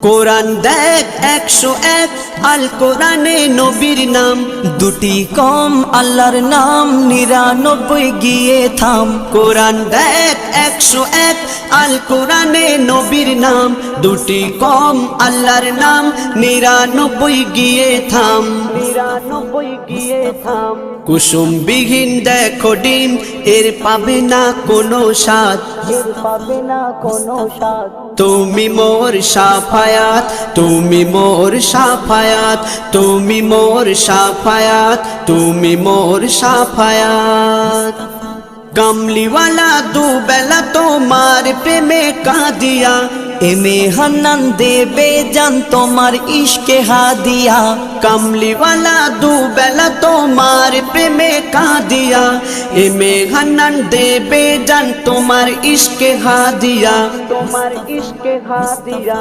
কোরআন দেখ 101 আল কোরআনে নবীর নাম, দুটি কম আল্লাহর নাম 99 গিয়ে থাম। কোরআন দেখ 101 আল কোরআনে নবীর নাম, দুটি কম আল্লাহর নাম 99 গিয়ে থাম। 99 গিয়ে থাম। কুসুম বিহীন দেখো ডিম, এর পাবে না কোনো স্বাদ, এর পাবে না কোনো স্বাদ। তুমি মোর শাফায়াত, তুমি মোর শাফায়াত, তুমি মোর শাফায়াত, তুমি মোর শাফায়াত। কামলিওয়ালা দুবেলা তোমার প্রেমে কাঁদিয়া, এমে হান্নান দেবে জান তোমার ইশকে হাদিয়া। কামলিওয়ালা দুবেলা তোমার প্রেমে কাঁদিয়া, এমে হান্নান দেবে জান তোমার ইশকে হাদিয়া, তোমার ইশকে হাদিয়া।